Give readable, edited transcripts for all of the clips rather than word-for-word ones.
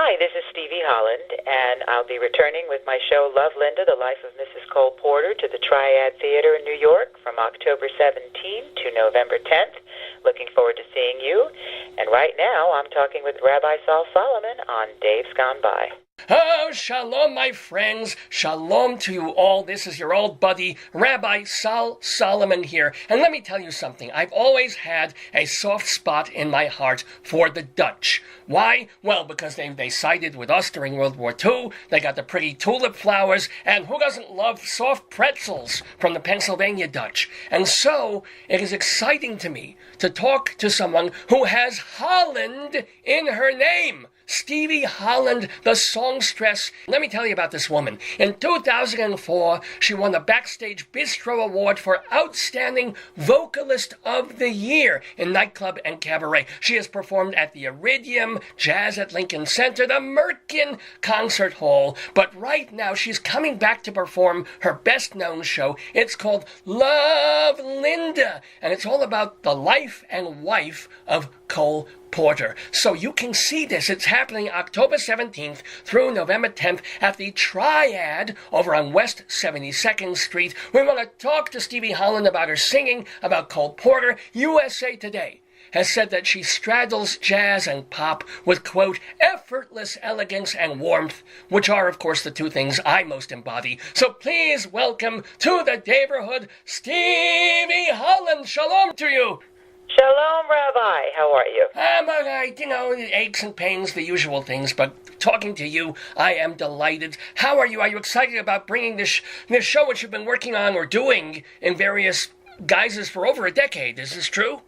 Hi, this is Stevie Holland, and I'll be returning with my show Love Linda, The Life of Mrs. Cole Porter to the Triad Theater in New York from October 17 to November 10th. Looking forward to seeing you. And right now, I'm talking with Rabbi Sol Solomon on Dave's Gone By. Oh, shalom, my friends. Shalom to you all. This is your old buddy, Rabbi Sol Solomon here. And let me tell you something. I've always had a soft spot in my heart for the Dutch. Why? Well, because they sided with us during World War II. They got the pretty tulip flowers. And who doesn't love soft pretzels from the Pennsylvania Dutch? And so, it is exciting to me to talk to someone who has Holland in her name. Stevie Holland, the songstress. Let me tell you about this woman. In 2004, she won the Backstage Bistro Award for Outstanding Vocalist of the Year in Nightclub and Cabaret. She has performed at the Iridium, Jazz at Lincoln Center, the Merkin Concert Hall. But right now, she's coming back to perform her best-known show. It's called Love Linda, and it's all about the life and wife of Cole Porter. So you can see this. It's happening October 17th through November 10th at the Triad over on West 72nd Street. We want to talk to Stevie Holland about her singing, about Cole Porter. USA Today has said that she straddles jazz and pop with, quote, effortless elegance and warmth, which are, of course, the two things I most embody. So please welcome to the neighborhood, Stevie Holland. Shalom to you. Shalom, Rabbi. How are you? I'm all right, aches and pains, the usual things, but talking to you, I am delighted. How are you? Are you excited about bringing this show, which you've been working on or doing in various guises for over a decade? Is this true?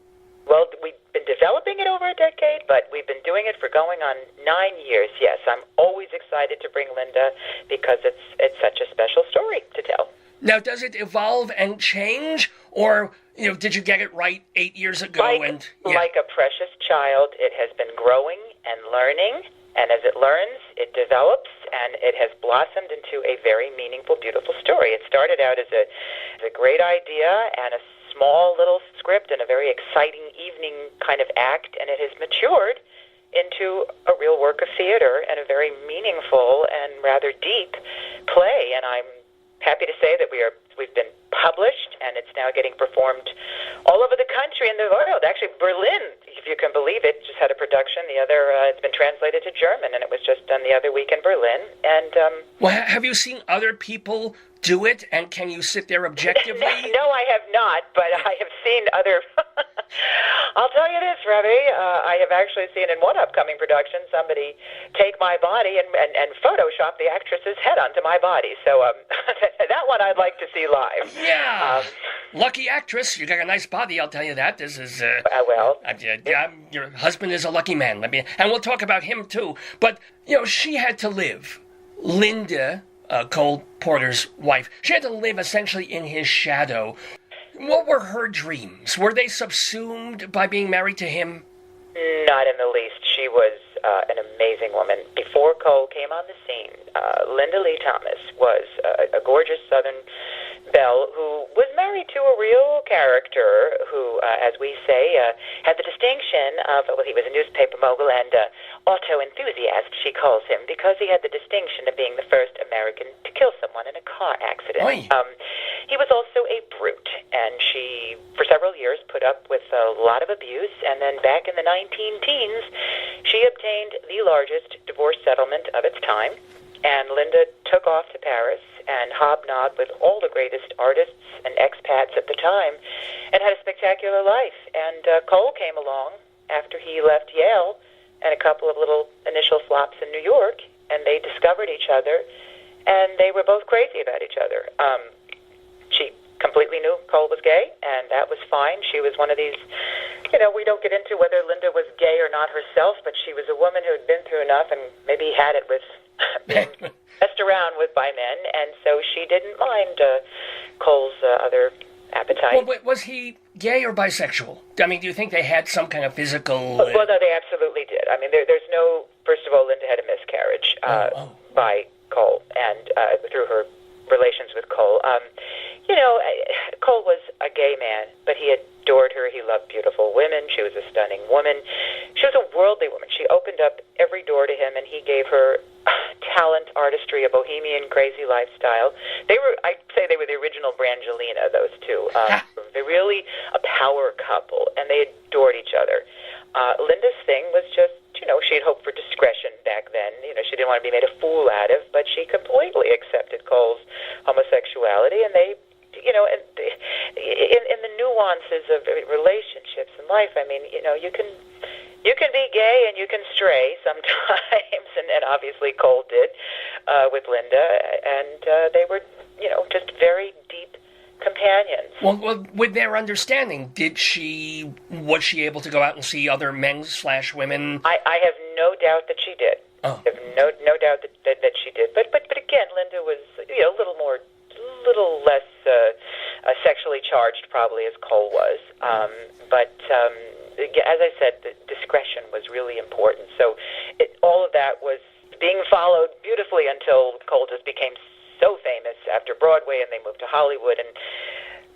Well, we've been developing it over a decade, but we've been doing it for going on 9 years, yes. I'm always excited to bring Linda because it's such a special story to tell. Now, does it evolve and change, or did you get it right 8 years ago? Like a precious child, it has been growing and learning, and as it learns, it develops, and it has blossomed into a very meaningful, beautiful story. It started out as a great idea and a small little script and a very exciting evening kind of act, and it has matured into a real work of theater and a very meaningful and rather deep play, and I'm happy to say that we've been published, and it's now getting performed all over the country and the world. Actually, Berlin, if you can believe it, just had a production. The other, it's been translated to German, and it was just done the other week in Berlin. And well, have you seen other people do it, and can you sit there objectively? No, I have not, but I have seen other... I'll tell you this, Rabbi, I have actually seen in one upcoming production somebody take my body and Photoshop the actress's head onto my body. So that one I'd like to see live. Yeah. Lucky actress. You got a nice body, I'll tell you that. This is... your husband is a lucky man. And we'll talk about him, too. But, she had to live. Linda, Cole Porter's wife, she had to live essentially in his shadow. What were her dreams? Were they subsumed by being married to him? Not in the least. She was an amazing woman. Before Cole came on the scene, Linda Lee Thomas was a gorgeous Southern belle who was married to a real character who, as we say, had the distinction of, he was a newspaper mogul and auto enthusiast, she calls him, because he had the distinction of being the first American to kill someone in a car accident. He was also a brute, and she, for several years, put up with a lot of abuse, and then back in the 19-teens, she obtained the largest divorce settlement of its time, and Linda took off to Paris and hobnobbed with all the greatest artists and expats at the time and had a spectacular life. And Cole came along after he left Yale and a couple of little initial flops in New York, and they discovered each other, and they were both crazy about each other. She completely knew Cole was gay, and that was fine. She was one of these, we don't get into whether Linda was gay or not herself, but she was a woman who had been through enough and maybe had it with being messed around with by men, and so she didn't mind Cole's other appetite. Well, was he gay or bisexual? I mean, do you think they had some kind of physical... Well, no, they absolutely did. I mean, there's no... First of all, Linda had a miscarriage by Cole, and through her relations with Cole. Cole was a gay man, but he adored her. He loved beautiful women. She was a stunning woman. She was a worldly woman. She opened up every door to him, and he gave her talent, artistry, a bohemian, crazy lifestyle. I'd say they were the original Brangelina, those two. They're really a power couple, and they adored each other. Linda's thing was just, she had hoped for discretion back then. She didn't want to be made a fool out of, but she completely accepted Cole's homosexuality, and they, in the nuances of relationships and life, I mean, you can be gay and you can stray sometimes, and obviously Cole did with Linda, and they were, just very deep companions. Well, with their understanding, was she able to go out and see other men/women? I have no doubt that she did. Oh. I have no doubt that she did. But again, Linda was a little less sexually charged probably as Cole was. But as I said, the discretion was really important. So all of that was being followed beautifully until Cole just became so famous after Broadway, and they moved to Hollywood. And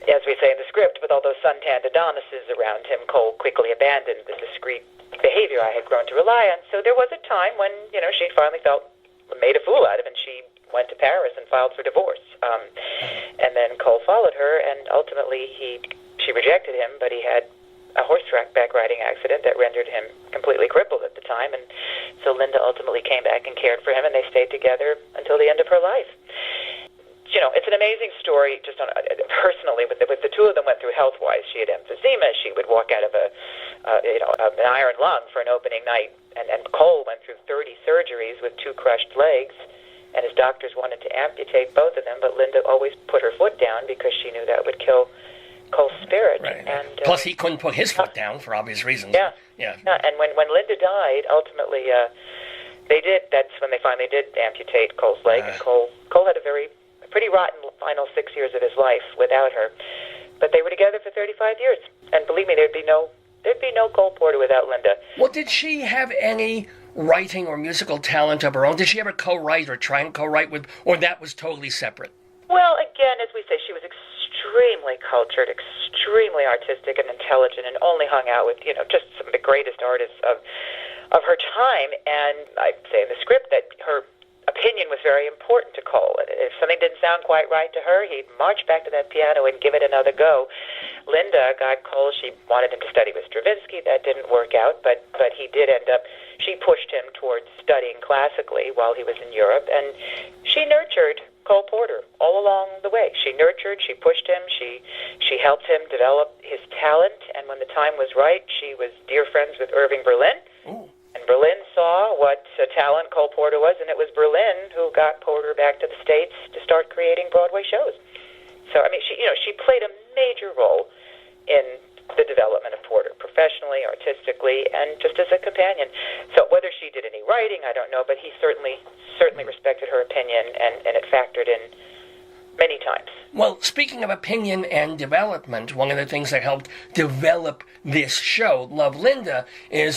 as we say in the script, with all those suntanned Adonises around him, Cole quickly abandoned the discreet behavior I had grown to rely on. So there was a time when, she finally felt made a fool out of, and she went to Paris and filed for divorce. And then Cole followed her, and ultimately she rejected him, but he had a horseback riding accident that rendered him completely crippled at the time, and so Linda ultimately came back and cared for him, and they stayed together until the end of her life. It's an amazing story, just personally, with the two of them went through health-wise. She had emphysema. She would walk out of an iron lung for an opening night, and Cole went through 30 surgeries with 2 crushed legs, and his doctors wanted to amputate both of them, but Linda always put her foot down because she knew that would kill Cole's spirit. Right. And plus, he couldn't put his foot down for obvious reasons. Yeah. And when Linda died, ultimately, that's when they finally did amputate Cole's leg. And Cole had a pretty rotten final 6 years of his life without her. But they were together for 35 years, and believe me, there'd be no Cole Porter without Linda. Well, did she have any writing or musical talent of her own? Did she ever co-write or try and co-write with, or that was totally separate? Well, again, as we say, she was extremely cultured, extremely artistic and intelligent, and only hung out with, just some of the greatest artists of her time. And I'd say in the script that her opinion was very important to Cole. If something didn't sound quite right to her, he'd march back to that piano and give it another go. Linda got Cole, she wanted him to study with Stravinsky. That didn't work out, but he did end up, she pushed him towards studying classically while he was in Europe, and she nurtured Cole Porter all along the way. She nurtured, she pushed him, she helped him develop his talent, and when the time was right, she was dear friends with Irving Berlin. Ooh. And Berlin saw what talent Cole Porter was, and it was Berlin who got Porter back to the States to start creating Broadway shows. So, I mean, she played a major role in the development of Porter, professionally, artistically, and just as a companion. So whether she did any writing, I don't know, but he certainly respected her opinion, and it factored in many times. Well, speaking of opinion and development, one of the things that helped develop this show, Love Linda, is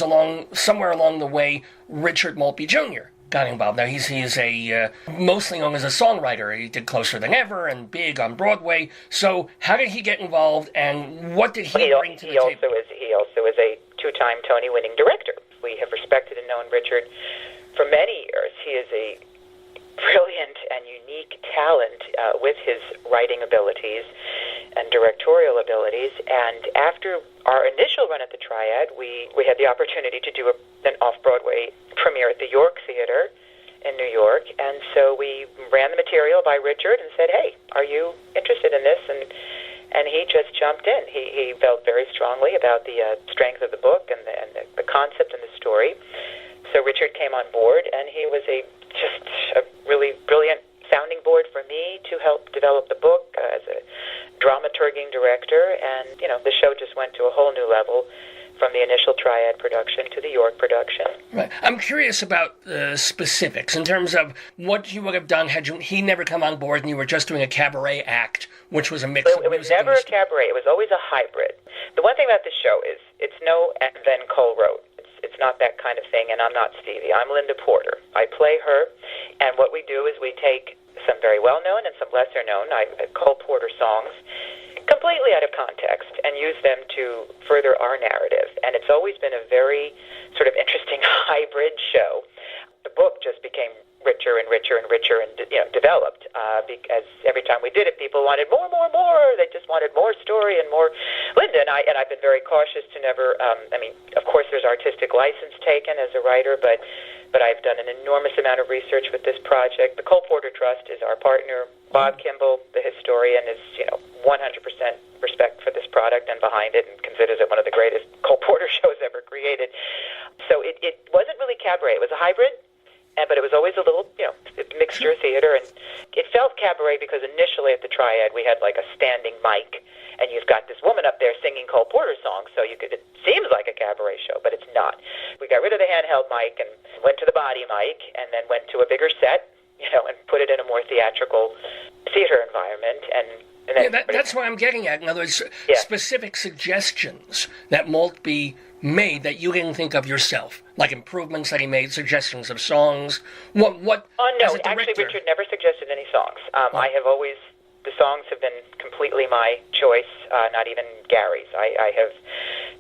somewhere along the way, Richard Maltby Jr. got involved. Now, he's a mostly known as a songwriter. He did Closer Than Ever and Big on Broadway. So how did he get involved, and what did he bring to the table? He also is a 2-time Tony-winning director. We have respected and known Richard for many years. He is a brilliant and unique talent with his writing abilities and directorial abilities. And after our initial run at the Triad, we had the opportunity to do an off-Broadway premiere at the York Theater in New York. And so we ran the material by Richard and said, hey, are you interested in this? And he just jumped in. He felt very strongly about the strength of the book and the concept and the story. So Richard came on board, and he was just a really brilliant sounding board for me to help develop the book as a dramaturging director. And, the show just went to a whole new level from the initial Triad production to the York production. Right. I'm curious about specifics in terms of what you would have done had he never come on board and you were just doing a cabaret act, which was a mix of music. It was never a cabaret. It was always a hybrid. The one thing about this show is it's no and then Cole wrote. It's It's not that kind of thing, and I'm not Stevie. I'm Linda Porter. I play her, and what we do is we take some very well-known and some lesser-known Cole Porter songs completely out of context and use them to further our narrative. And it's always been a very sort of interesting hybrid show. The book just became richer and richer and richer and developed because every time we did it, people wanted more. They just wanted more story and more Linda. And I've been very cautious to never. Of course, there's artistic license taken as a writer, but I've done an enormous amount of research with this project. The Cole Porter Trust is our partner. Bob Kimball, the historian, is 100% respect for this product and behind it, and considers it one of the greatest Cole Porter shows ever created. So it wasn't really cabaret; it was a hybrid. But it was always a little, mixture theater, and it felt cabaret because initially at the Triad we had like a standing mic, and you've got this woman up there singing Cole Porter songs, so it seems like a cabaret show, but it's not. We got rid of the handheld mic and went to the body mic, and then went to a bigger set, and put it in a more theatrical theater environment, and then that's what I'm getting at. In other words, specific suggestions that won't be made that you didn't think of yourself, like improvements that he made, suggestions of songs. What? Oh no, actually, Richard never suggested any songs. I have always. The songs have been completely my choice, not even Gary's. I have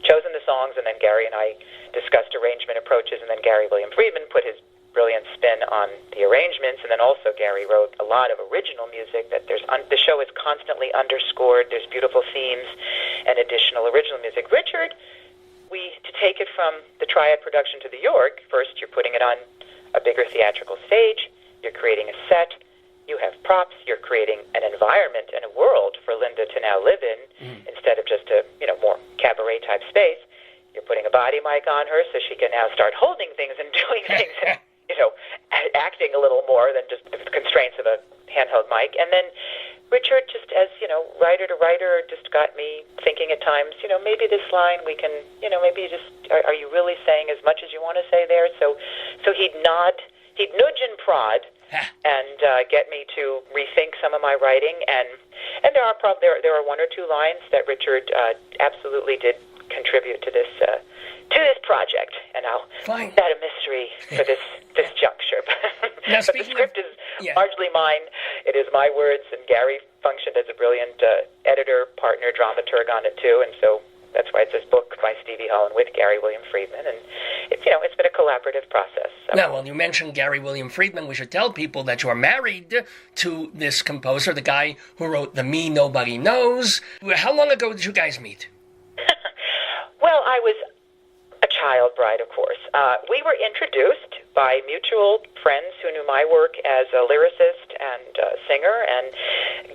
chosen the songs, and then Gary and I discussed arrangement approaches, and then Gary William Friedman put his brilliant spin on the arrangements, and then also Gary wrote a lot of original music that the show is constantly underscored. There's beautiful themes and additional original music. Richard, to take it from the Triad production to the York, first you're putting it on a bigger theatrical stage, you're creating a set, you have props, you're creating an environment and a world for Linda to now live in instead of just a more cabaret type space. You're putting a body mic on her so she can now start holding things and doing things and acting a little more than just the constraints of a handheld mic. And then Richard, just as, writer to writer, just got me thinking at times, maybe this line we can, maybe just, are you really saying as much as you want to say there? So he'd nudge and prod and get me to rethink some of my writing. And there are one or two lines that Richard absolutely did contribute to this project, and I'll keep that a mystery for this juncture. Now, but the script is largely mine. It is my words, and Gary functioned as a brilliant editor, partner, dramaturg on it too, and so that's why it's this book by Stevie Holland with Gary William Friedman, and it's been a collaborative process. Now, well, you mentioned Gary William Friedman. We should tell people that you are married to this composer, the guy who wrote The Me Nobody Knows. How long ago did you guys meet? Well, I was a child bride, of course. We were introduced by mutual friends who knew my work as a lyricist and singer, and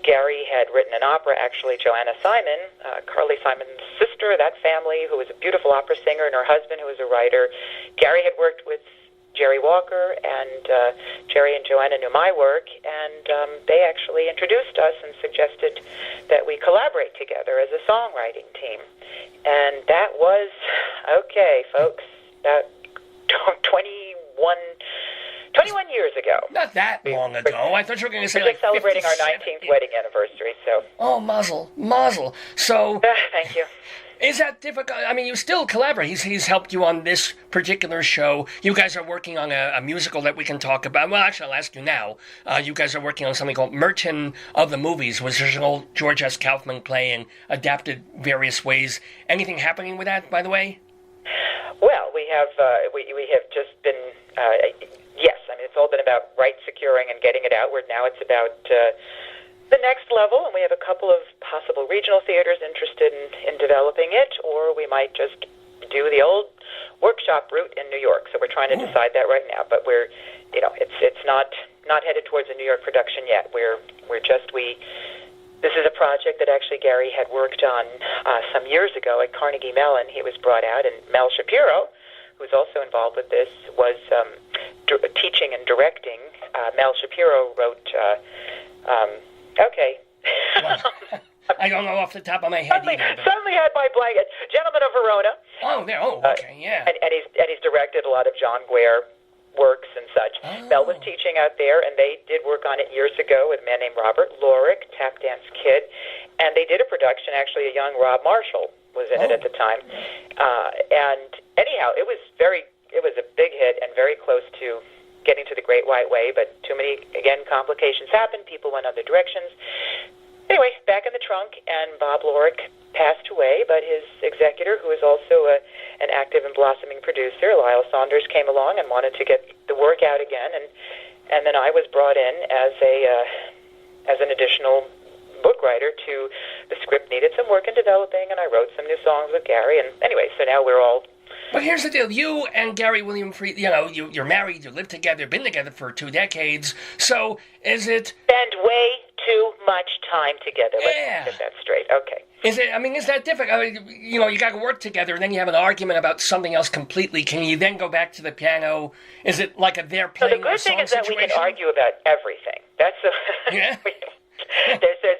Gary had written an opera, actually, Joanna Simon, Carly Simon's sister, that family, who was a beautiful opera singer, and her husband, who was a writer. Gary had worked with Jerry Walker, and Jerry and Joanna knew my work, and they actually introduced us and suggested that we collaborate together as a songwriting team. And that was, okay, folks, about 21 years ago. Not that long ago. I thought you were going to say we're just celebrating our 19th wedding anniversary, so. Oh, mazel. So. Thank you. Is that difficult? I mean, you still collaborate. He's helped you on this particular show. You guys are working on a musical that we can talk about. Well, actually, I'll ask you now. You guys are working on something called Merchant of the Movies, which is an old George S. Kaufman play and adapted various ways. Anything happening with that, by the way? Well, we have just been, yes, I mean, it's all been about rights securing and getting it outward. Now it's about the next level, and we have a couple of possible regional theaters interested in developing it, or we might just do the old workshop route in New York. So we're trying to decide that right now, but we're, it's not headed towards a New York production yet. This is a project that actually Gary had worked on some years ago at Carnegie Mellon. He was brought out, and Mel Shapiro, who's also involved with this, was teaching and directing. Mel Shapiro wrote, okay. I don't know off the top of my head either. Suddenly had my blanket. Gentleman of Verona. Oh, there. Oh, okay, yeah. And he's directed a lot of John Guare works and such. Oh. Mel was teaching out there, and they did work on it years ago with a man named Robert Lorick, Tap Dance Kid, and they did a production, actually, a young Rob Marshall was in it at the time. And anyhow, it was a big hit and very close to getting to the Great White Way, but too many, again, complications happened. People went other directions. Anyway, back in the trunk, and Bob Lorick passed away, but his executor, who is also an active and blossoming producer, Lyle Saunders, came along and wanted to get the work out again, and then I was brought in as an additional book writer to the script. Needed some work in developing, and I wrote some new songs with Gary, and anyway, so now we're all... But here's the deal. You and Gary William Friedman, you're married, you live together, been together for 2 decades, so is it... Spend way too much time together. Yeah. Let's get that straight. Okay. Is that difficult? I mean, you got to work together, and then you have an argument about something else completely. Can you then go back to the piano? Is it like they're playing a song situation? So the good thing is that we can argue about everything. That's yeah.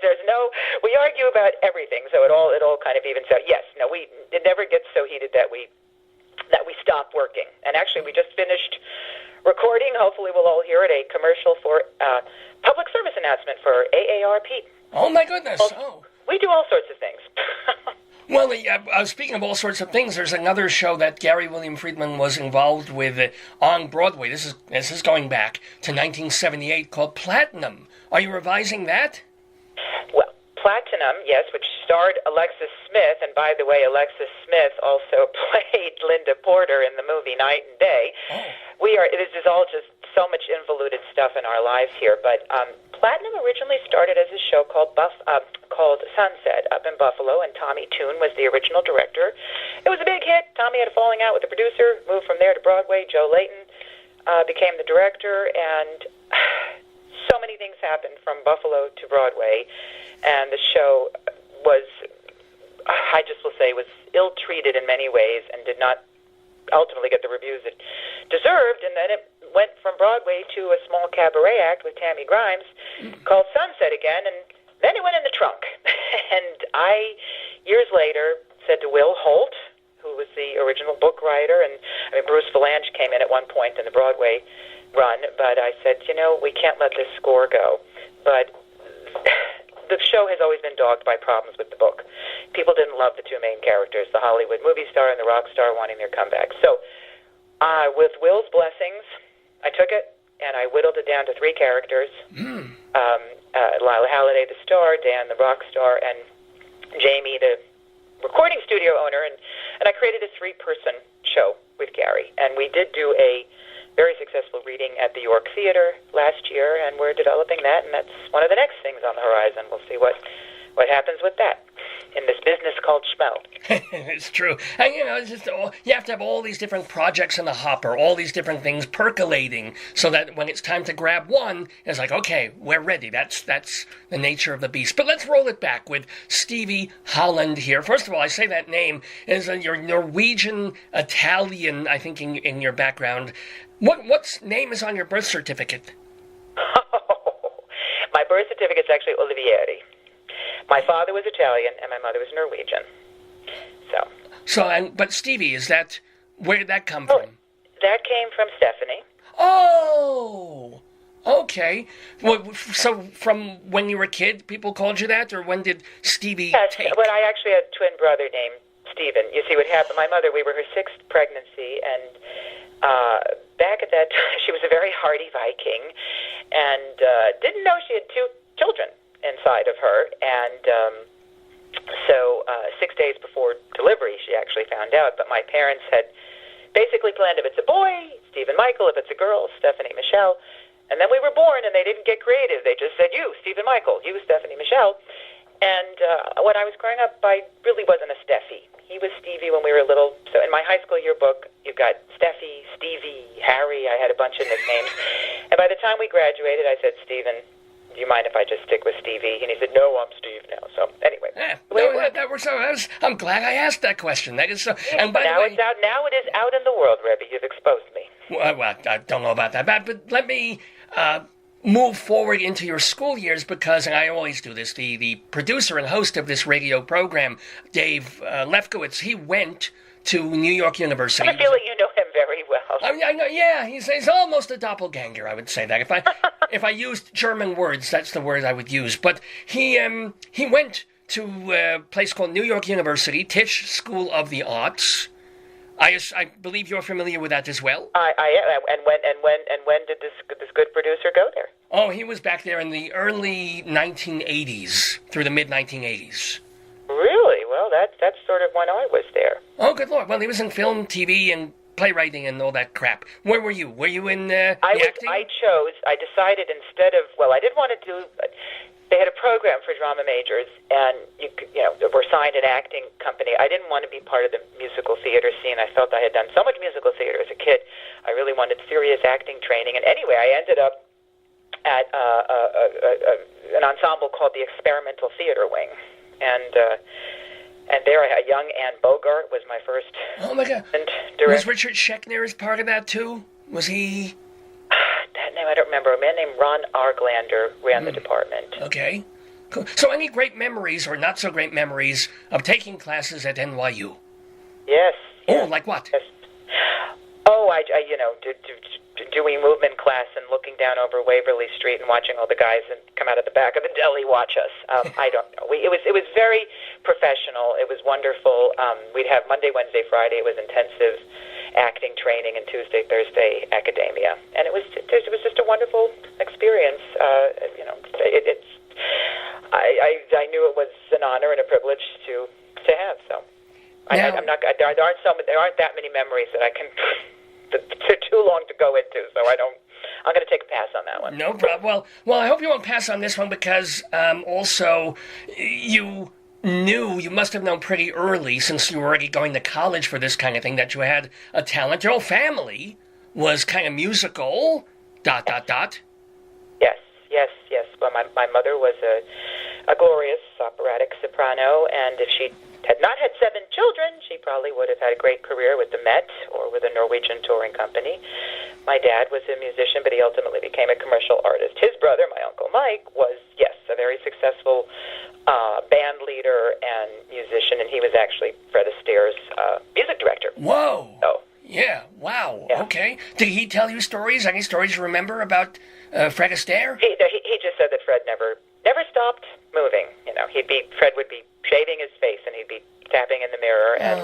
There's no, we argue about everything, so it all kind of evens out. Yes, no, it never gets so heated that we stop working. And actually, we just finished recording. Hopefully, we'll all hear it. A commercial for public service announcement for AARP. Oh my goodness! Well, we do all sorts of things. Well, speaking of all sorts of things, there's another show that Gary William Friedman was involved with on Broadway. This is going back to 1978, called Platinum. Are you revising that? Well, Platinum, yes, which starred Alexis Smith, and by the way, Alexis Smith also played Linda Porter in the movie Night and Day. Oh. This is all just so much involuted stuff in our lives here, but Platinum originally started as a show called Sunset up in Buffalo, and Tommy Tune was the original director. It was a big hit. Tommy had a falling out with the producer, moved from there to Broadway. Joe Layton became the director, and so many things happened from Buffalo to Broadway, and the show was, I just will say, was ill-treated in many ways and did not ultimately get the reviews it deserved, and then it went from Broadway to a small cabaret act with Tammy Grimes called Sunset again, and then it went in the trunk. And I, years later, said to Will Holt, who was the original book writer, and Bruce Valanche came in at one point in the Broadway run, but I said, we can't let this score go. But the show has always been dogged by problems with the book. People didn't love the two main characters, the Hollywood movie star and the rock star, wanting their comeback. So with Will's blessings, I took it and I whittled it down to 3 characters. Lila Halliday, the star, Dan, the rock star, and Jamie, the recording studio owner, and I created a 3-person show with Gary. And we did do a very successful reading at the York Theater last year, and we're developing that, and that's one of the next things on the horizon. We'll see what happens with that in this business called schmo. It's true. And, it's just you have to have all these different projects in the hopper, all these different things percolating, so that when it's time to grab one, it's like, okay, we're ready. That's the nature of the beast. But let's roll it back with Stevie Holland here. First of all, I say that name is your Norwegian, Italian, I think, in your background. What name is on your birth certificate? My birth certificate is actually Olivieri. My father was Italian, and my mother was Norwegian. But Stevie, where did that come from? That came from Stephanie. Oh, okay. Well, so from when you were a kid, people called you that, or when did Stevie take? Well, I actually had a twin brother named Stephen. You see what happened? My mother, we were her 6th pregnancy, and back at that time, she was a very hardy Viking, and didn't know she had 2 children inside of her, and so 6 days before delivery, she actually found out. But my parents had basically planned, if it's a boy, Stephen Michael; if it's a girl, Stephanie Michelle. And then we were born, and they didn't get creative. They just said, you, Stephen Michael; you, Stephanie Michelle. And when I was growing up, I really wasn't a Steffi. He was Stevie when we were little. So in my high school yearbook, you've got Steffi, Stevie, Harry. I had a bunch of nicknames. And by the time we graduated, I said, Stephen, do you mind if I just stick with Stevie? And he said, no, I'm Steve now. So anyway. That works. I'm glad I asked that question. That is so. And by now the way, it's out. Now it is out in the world, Rebbe. You've exposed me. Well, I don't know about that, but let me move forward into your school years, because, and I always do this, the producer and host of this radio program, Dave Lefkowitz, he went to New York University. I feel like you know him very well. I know, yeah, he's almost a doppelganger, I would say that. If I used German words, that's the word I would use. But he went to a place called New York University, Tisch School of the Arts. I believe you're familiar with that as well. I am. And when did this good producer go there? Oh, he was back there in the early 1980s through the mid 1980s. Really? Well, that's sort of when I was there. Oh, good Lord. Well, he was in film, TV, and playwriting and all that crap. Where were you? Were you in the acting? I decided instead of, well, I didn't want to do, they had a program for drama majors, and were signed an acting company. I didn't want to be part of the musical theater scene. I felt I had done so much musical theater as a kid. I really wanted serious acting training. And anyway, I ended up at an ensemble called the Experimental Theater Wing. And there I had young Anne Bogart was my first. Oh my God! Was Richard Schechner as part of that too? Was he? That name I don't remember. A man named Ron Arglander ran the department. Okay, cool. So, any great memories or not so great memories of taking classes at NYU? Yes. Oh, like what? Yes. Oh, I doing movement class and looking down over Waverly Street and watching all the guys and come out of the back of the deli watch us. I don't know. It was very professional. It was wonderful. We'd have Monday, Wednesday, Friday. It was intensive acting training, and Tuesday, Thursday academia, and it was just a wonderful experience. I knew it was an honor and a privilege to have. So now, there aren't that many memories that I can. They're too long to go into, so I'm going to take a pass on that one. No problem. Well, I hope you won't pass on this one because also you must have known pretty early, since you were already going to college for this kind of thing, that you had a talent. Your whole family was kind of musical. ... Yes. Well, my mother was a glorious operatic soprano, and if she had not had 7 children, she probably would have had a great career with the Met or with a Norwegian touring company. My dad was a musician, but he ultimately became a commercial artist. His brother, my Uncle Mike, was, yes, a very successful band leader and musician, and he was actually Fred Astaire's music director. Whoa! Oh. Yeah, wow, yeah. Okay. Did he tell you stories? Any stories you remember about Fred Astaire? He just said that Fred never stopped moving. Fred would be shaving his face, and he'd be tapping in the mirror and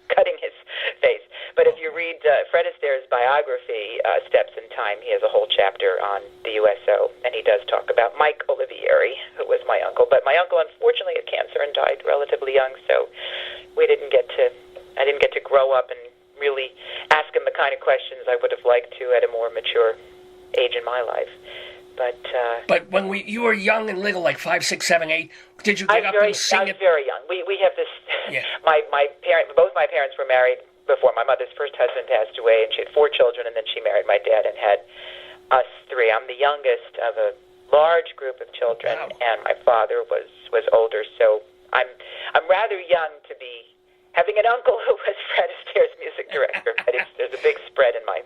cutting his face. But if you read Fred Astaire's biography, Steps in Time, he has a whole chapter on the USO, and he does talk about Mike Olivieri, who was my uncle. But my uncle, unfortunately, had cancer and died relatively young, so I didn't get to grow up and really ask him the kind of questions I would have liked to at a more mature age in my life. But when you were young and little, like 5, 6, 7, 8, did you get up and sing it? I was very young. We have this. Yeah. Both my parents were married before. My mother's first husband passed away, and she had 4 children, and then she married my dad and had us 3. I'm the youngest of a large group of children, wow. And my father was older, so I'm rather young to be having an uncle who was Fred Astaire's music director. But there's a big spread in my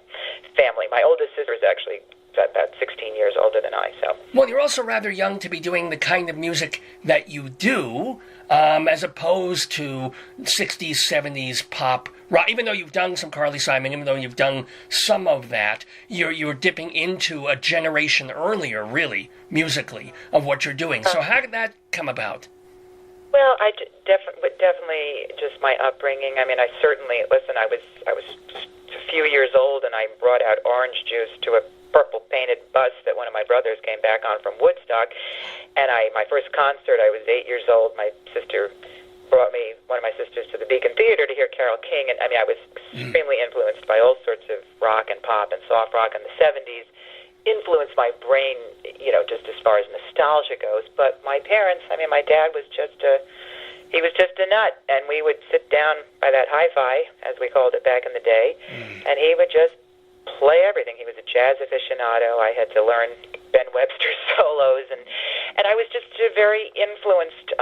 family. My oldest sister is actually about 16 years older than I, so. Well, you're also rather young to be doing the kind of music that you do, as opposed to 60s, 70s pop rock. Even though you've done some Carly Simon, even though you've done some of that, you're dipping into a generation earlier, really, musically, of what you're doing. So how did that come about? Well, definitely just my upbringing. I mean, I was a few years old, and I brought out orange juice to a purple painted bus that one of my brothers came back on from Woodstock. And my first concert, I was 8 years old. My sister brought me, one of my sisters, to the Beacon Theater to hear Carole King. And I mean, I was extremely influenced by all sorts of rock and pop and soft rock in the 70s. Influenced my brain, just as far as nostalgia goes. But my parents, I mean, my dad was just a nut, and we would sit down by that hi-fi, as we called it back in the day, and he would just play everything. He was a jazz aficionado. I had to learn Ben Webster's solos, and I was just very influenced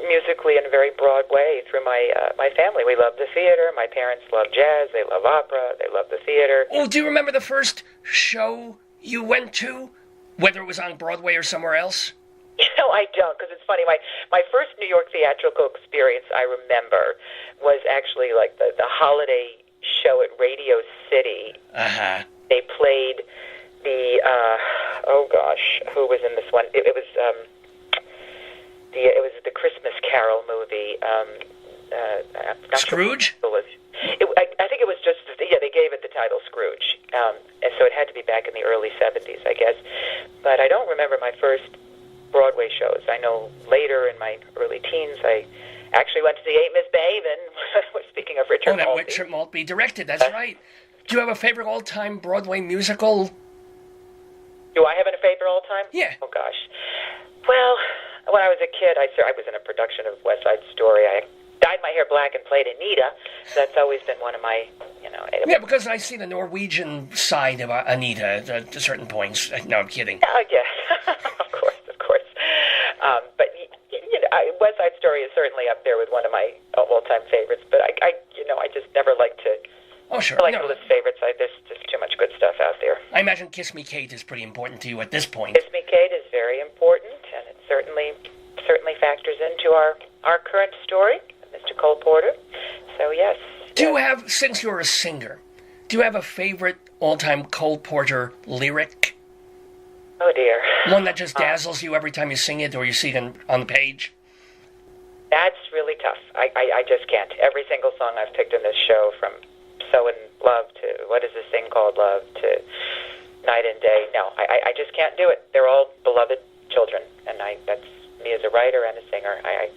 musically in a very broad way through my family. We loved the theater. My parents loved jazz. They love opera. They love the theater. Oh, do you remember the first show you went to, whether it was on Broadway or somewhere else? I don't, because it's funny. My first New York theatrical experience, I remember, was actually like the holiday show at Radio City. Uh-huh. They played the, who was in this one? It was It was the Christmas Carol movie. Scrooge? I think it was just, they gave it the title Scrooge. And so it had to be back in the early 70s, I guess. But I don't remember my first Broadway shows. I know later in my early teens, I actually went to see Ain't Misbehavin', speaking of Richard Maltby. Oh, that Richard Maltby directed, that's right. Do you have a favorite all-time Broadway musical? Do I have a favorite all-time? Yeah. Oh, gosh. Well, when I was a kid, I was in a production of West Side Story. I dyed my hair black and played Anita. So that's always been one of my, Yeah, because I see the Norwegian side of Anita at certain points. No, I'm kidding. Yeah, of course. But West Side Story is certainly up there with one of my all-time favorites. But I just never like to. Oh, sure. I like to list favorites. There's just too much good stuff out there. I imagine Kiss Me Kate is pretty important to you at this point. Kiss Me Kate is very important, and it certainly factors into our current story, Mr. Cole Porter. So, yes. Do you have, since you're a singer, do you have a favorite all-time Cole Porter lyric? Oh, dear. One that just dazzles you every time you sing it or you see it on the page? That's really tough. I just can't. Every single song I've picked in this show, from So in Love to What Is This Thing Called Love to Night and Day, no, I just can't do it. They're all beloved children, and that's me as a writer and a singer. I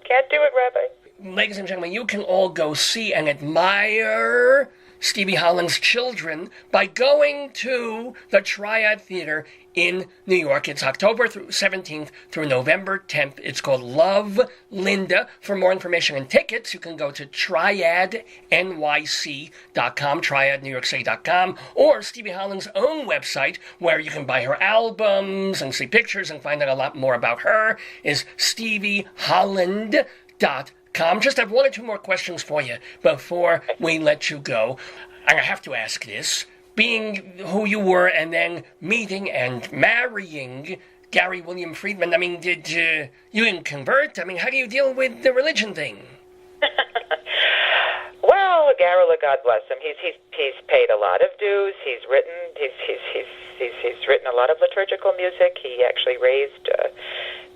can't do it, Rabbi. Ladies and gentlemen, you can all go see and admire Stevie Holland's Children by going to the Triad Theater in New York. It's October 17th through November 10th. It's called Love Linda. For more information and tickets, you can go to triadnyc.com, triadnewyorkcity.com, or Stevie Holland's own website, where you can buy her albums and see pictures and find out a lot more about her, is stevieholland.com. Just have one or two more questions for you before we let you go. I have to ask this. Being who you were and then meeting and marrying Gary William Friedman, did you didn't convert? How do you deal with the religion thing? Well, Garrila, God bless him. He's paid a lot of dues. He's written a lot of liturgical music. He actually raised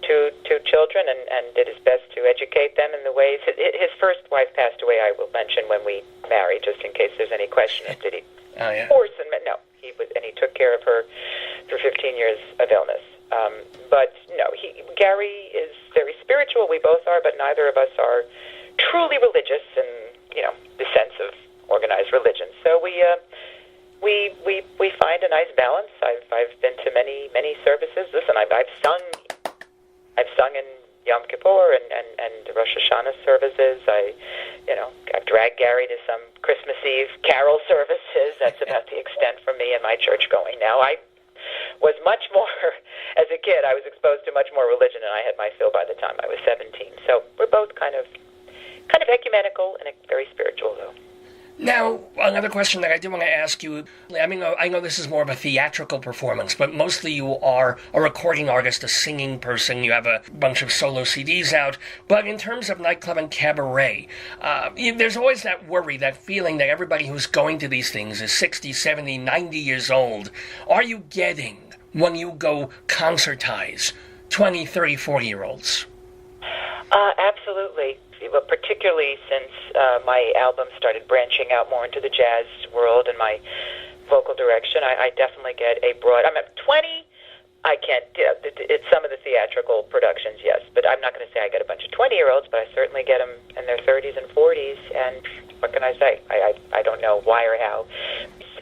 two children and did his best to educate them in the ways. His first wife passed away, I will mention, when we married, just in case there's any question. Did he force and no? And he took care of her through 15 years of illness. But no, Gary is very spiritual. We both are, but neither of us are truly religious in the sense of organized religion. So we find a nice balance. I've been to many services. Listen, I've sung in Yom Kippur and Rosh Hashanah services. I've dragged Gary to some Christmas Eve carol services. That's about the extent for me and my church going now. I was much more, as a kid, I was exposed to much more religion than I had my fill by the time I was 17. So we're both kind of ecumenical and very spiritual, though. Now, another question that I did want to ask you, I know this is more of a theatrical performance, but mostly you are a recording artist, a singing person, you have a bunch of solo CDs out, but in terms of nightclub and cabaret, there's always that worry, that feeling that everybody who's going to these things is 60, 70, 90 years old. Are you getting, when you go concertize, 20, 30, 40-year-olds? Absolutely. Well, particularly since my album started branching out more into the jazz world and my vocal direction, I definitely get a broad. I'm at 20. I can't. It's some of the theatrical productions, yes, but I'm not going to say I get a bunch of 20-year-olds, but I certainly get them in their 30s and 40s. And what can I say? I don't know why or how.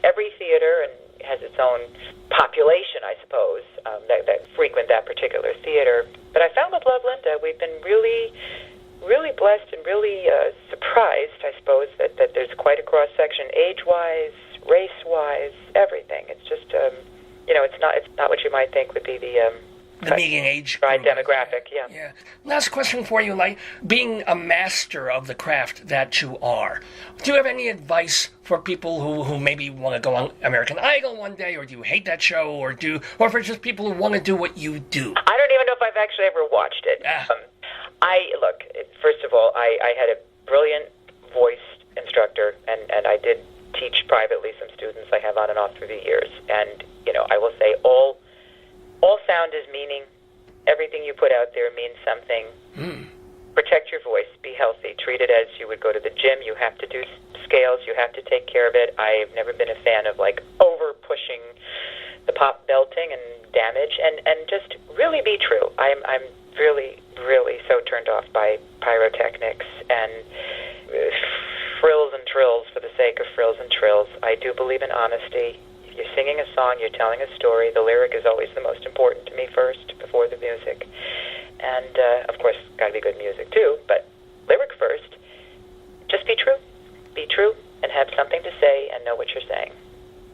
Every theater has its own population, I suppose, that frequent that particular theater. But I found with Love Linda, we've been really blessed and really surprised, I suppose, that there's quite a cross-section, age-wise, race-wise, everything. It's just, it's not what you might think would be the median age group. Demographic, yeah. Last question for you, being a master of the craft that you are, do you have any advice for people who maybe want to go on American Idol one day, or do you hate that show, or for just people who want to do what you do? I don't even know if I've actually ever watched it. Look, first of all, I had a brilliant voice instructor, and I did teach privately some students I have on and off through the years. And, I will say all sound is meaning, everything you put out there means something. Protect your voice. Be healthy. Treat it as you would go to the gym. You have to do scales. You have to take care of it. I've never been a fan of, like, over-pushing the pop belting and damage. And just really be true. I'm really, really so turned off by pyrotechnics and frills and trills for the sake of frills and trills. I do believe in honesty. If you're singing a song, you're telling a story, the lyric is always the most important to me first, before the music. And, of course, got to be good music, too, but lyric first. Just be true. Be true and have something to say and know what you're saying.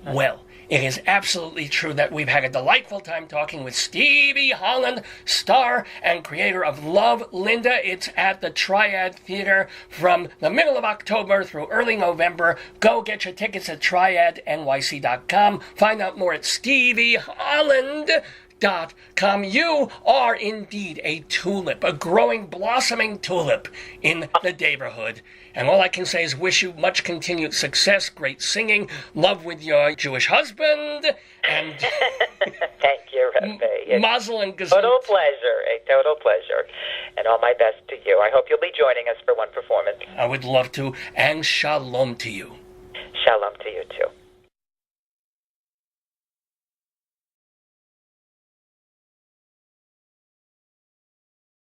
Well, it is absolutely true that we've had a delightful time talking with Stevie Holland, star and creator of Love, Linda. It's at the Triad Theater from the middle of October through early November. Go get your tickets at triadnyc.com. Find out more at StevieHolland.com. You are indeed a tulip, a growing, blossoming tulip in the neighborhood. And all I can say is wish you much continued success, great singing, love with your Jewish husband, and thank you, Rabbi. mazel and gesund. Total pleasure, a total pleasure. And all my best to you. I hope you'll be joining us for one performance. I would love to, and shalom to you. Shalom to you, too.